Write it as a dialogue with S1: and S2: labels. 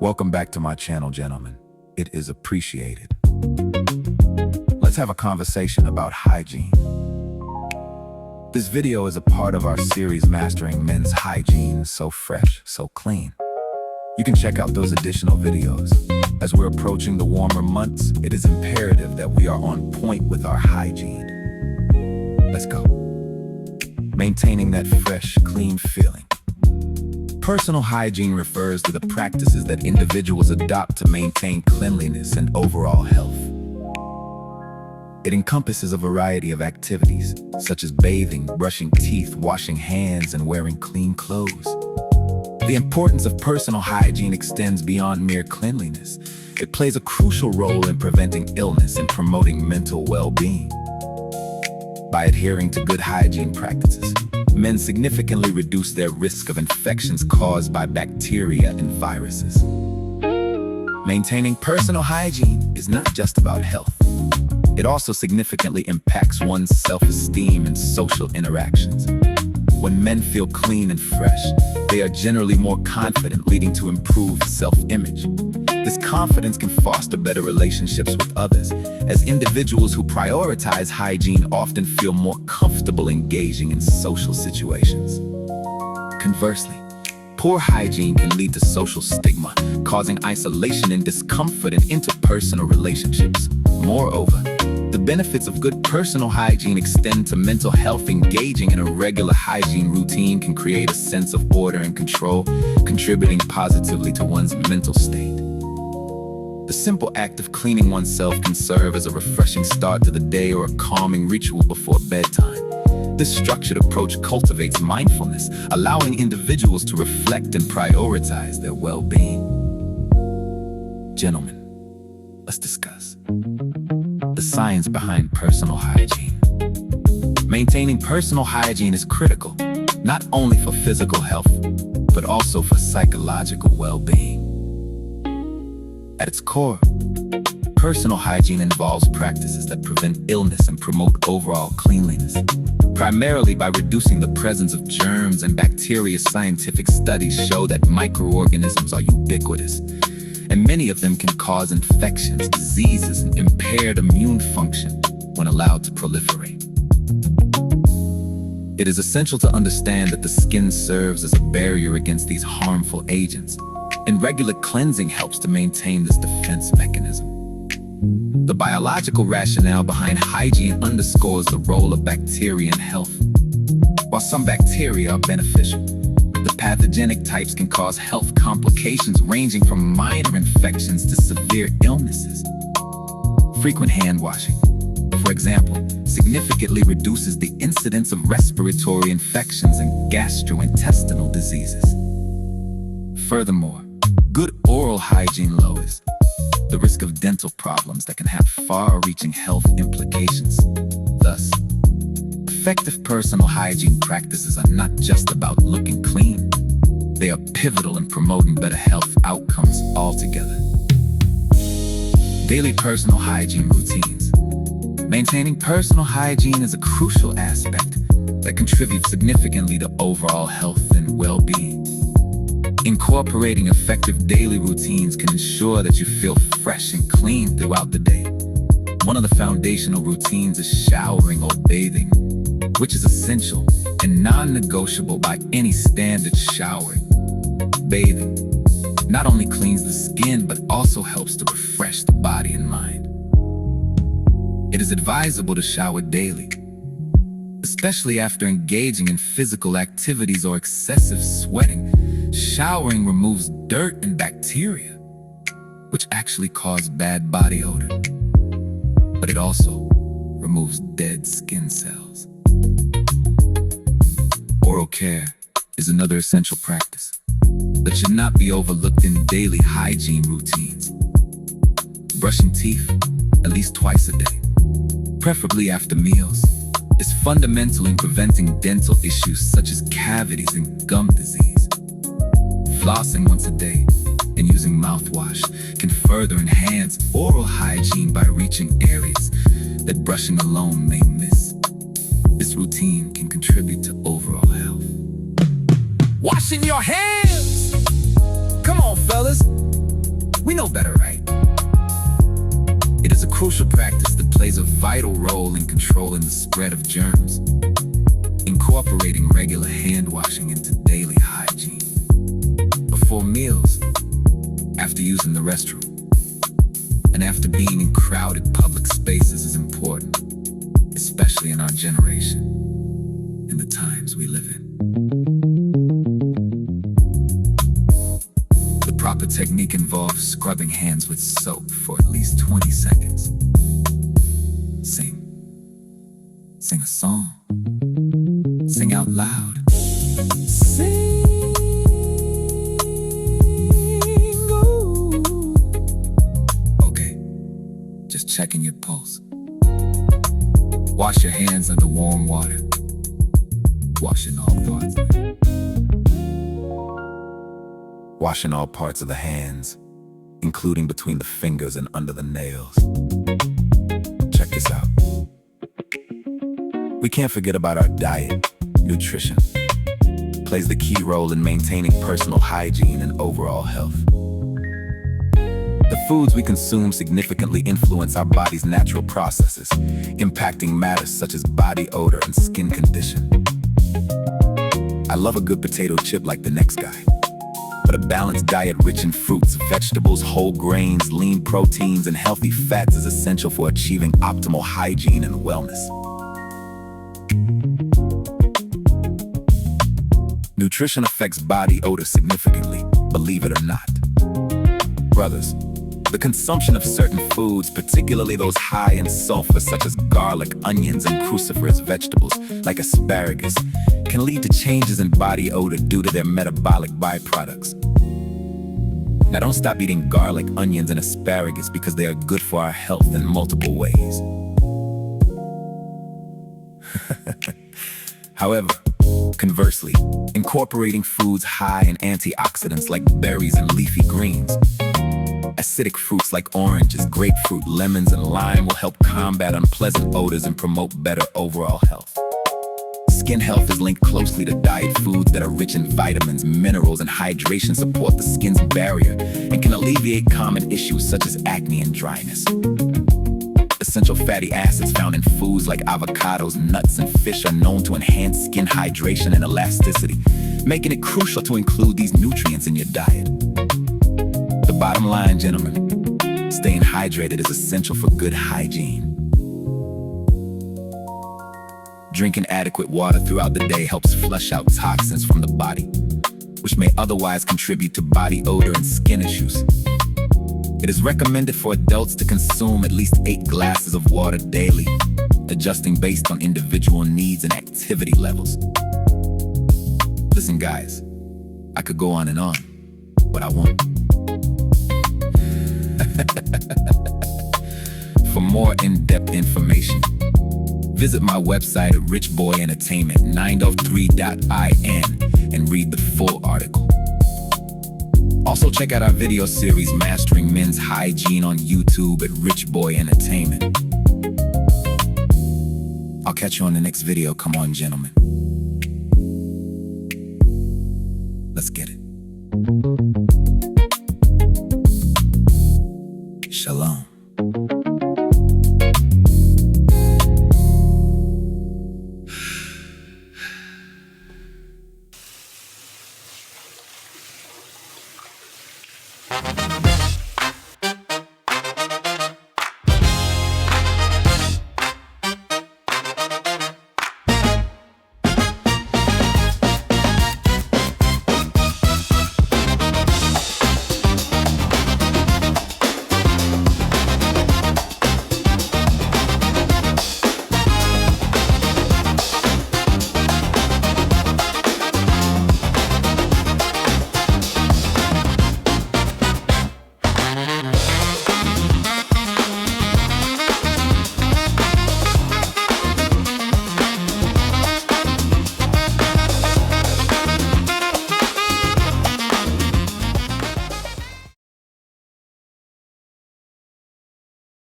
S1: Welcome back to my channel, gentlemen. It is appreciated. Let's have a conversation about hygiene. This video is a part of our series Mastering Men's Hygiene, So Fresh, So Clean. You can check out those additional videos. As we're approaching the warmer months, it is imperative that we are on point with our hygiene. Let's go. Maintaining that fresh, clean feeling. Personal hygiene refers to the practices that individuals adopt to maintain cleanliness and overall health. It encompasses a variety of activities, such as bathing, brushing teeth, washing hands, and wearing clean clothes. The importance of personal hygiene extends beyond mere cleanliness. It plays a crucial role in preventing illness and promoting mental well-being. By adhering to good hygiene practices, men significantly reduce their risk of infections caused by bacteria and viruses. Maintaining personal hygiene is not just about health. It also significantly impacts one's self-esteem and social interactions. When men feel clean and fresh, they are generally more confident, leading to improved self-image. This confidence can foster better relationships with others, as individuals who prioritize hygiene often feel more comfortable engaging in social situations. Conversely, poor hygiene can lead to social stigma, causing isolation and discomfort in interpersonal relationships. Moreover, the benefits of good personal hygiene extend to mental health. Engaging in a regular hygiene routine can create a sense of order and control, contributing positively to one's mental state. The simple act of cleaning oneself can serve as a refreshing start to the day or a calming ritual before bedtime. This structured approach cultivates mindfulness, allowing individuals to reflect and prioritize their well-being. Gentlemen, let's discuss the science behind personal hygiene. Maintaining personal hygiene is critical, not only for physical health, but also for psychological well-being. At its core, personal hygiene involves practices that prevent illness and promote overall cleanliness, primarily by reducing the presence of germs and bacteria. Scientific studies show that microorganisms are ubiquitous, and many of them can cause infections, diseases, and impaired immune function when allowed to proliferate. It is essential to understand that the skin serves as a barrier against these harmful agents, and regular cleansing helps to maintain this defense mechanism. The biological rationale behind hygiene underscores the role of bacteria in health. While some bacteria are beneficial, the pathogenic types can cause health complications ranging from minor infections to severe illnesses. Frequent hand washing, for example, significantly reduces the incidence of respiratory infections and gastrointestinal diseases. Furthermore, good oral hygiene lowers the risk of dental problems that can have far-reaching health implications. Thus, effective personal hygiene practices are not just about looking clean. They are pivotal in promoting better health outcomes altogether. Daily personal hygiene routines. Maintaining personal hygiene is a crucial aspect that contributes significantly to overall health and well-being. Incorporating effective daily routines can ensure that you feel fresh and clean throughout the day. One of the foundational routines is showering or bathing, which is essential and non-negotiable by any standard shower. Bathing not only cleans the skin, but also helps to refresh the body and mind. It is advisable to shower daily, especially after engaging in physical activities or excessive sweating. Showering removes dirt and bacteria, which actually cause bad body odor, but it also removes dead skin cells. Oral care is another essential practice that should not be overlooked in daily hygiene routines. Brushing teeth at least twice a day, preferably after meals, is fundamental in preventing dental issues such as cavities and gum disease. Flossing once a day and using mouthwash can further enhance oral hygiene by reaching areas that brushing alone may miss. This routine can contribute to overall health. Washing your hands! Come on, fellas. We know better, right? It is a crucial practice that plays a vital role in controlling the spread of germs, incorporating regular hand washing into daily hygiene. Before meals, after using the restroom, and after being in crowded public spaces is important, especially in our generation, in the times we live in. The proper technique involves scrubbing hands with soap for at least 20 seconds. Sing a song. Sing out loud. Sing. Ooh. Okay, just checking your pulse. Wash your hands under warm water, washing all parts of it. Washing all parts of the hands, including between the fingers and under the nails. Check this out. We can't forget about our diet. Nutrition plays the key role in maintaining personal hygiene and overall health. The foods we consume significantly influence our body's natural processes, impacting matters such as body odor and skin condition. I love a good potato chip like the next guy, but a balanced diet rich in fruits, vegetables, whole grains, lean proteins, and healthy fats is essential for achieving optimal hygiene and wellness. Nutrition affects body odor significantly, believe it or not. Brothers, the consumption of certain foods, particularly those high in sulfur such as garlic, onions, and cruciferous vegetables like asparagus, can lead to changes in body odor due to their metabolic byproducts. Now don't stop eating garlic, onions, and asparagus because they are good for our health in multiple ways. However, conversely, incorporating foods high in antioxidants like berries and leafy greens, acidic fruits like oranges, grapefruit, lemons, and lime will help combat unpleasant odors and promote better overall health. Skin health is linked closely to diet. Foods that are rich in vitamins, minerals, and hydration support the skin's barrier and can alleviate common issues such as acne and dryness. Essential fatty acids found in foods like avocados, nuts, and fish are known to enhance skin hydration and elasticity, making it crucial to include these nutrients in your diet. The bottom line, gentlemen, staying hydrated is essential for good hygiene. Drinking adequate water throughout the day helps flush out toxins from the body, which may otherwise contribute to body odor and skin issues. It is recommended for adults to consume at least 8 glasses of water daily, adjusting based on individual needs and activity levels. Listen, guys, I could go on and on, but I won't. For more in-depth information, visit my website at RICHBOY Entertainment 903.in and read the full article. Also check out our video series Mastering Men's Hygiene on YouTube at RICHBOY Entertainment. I'll catch you on the next video. Come on, gentlemen. Let's get it. Shalom.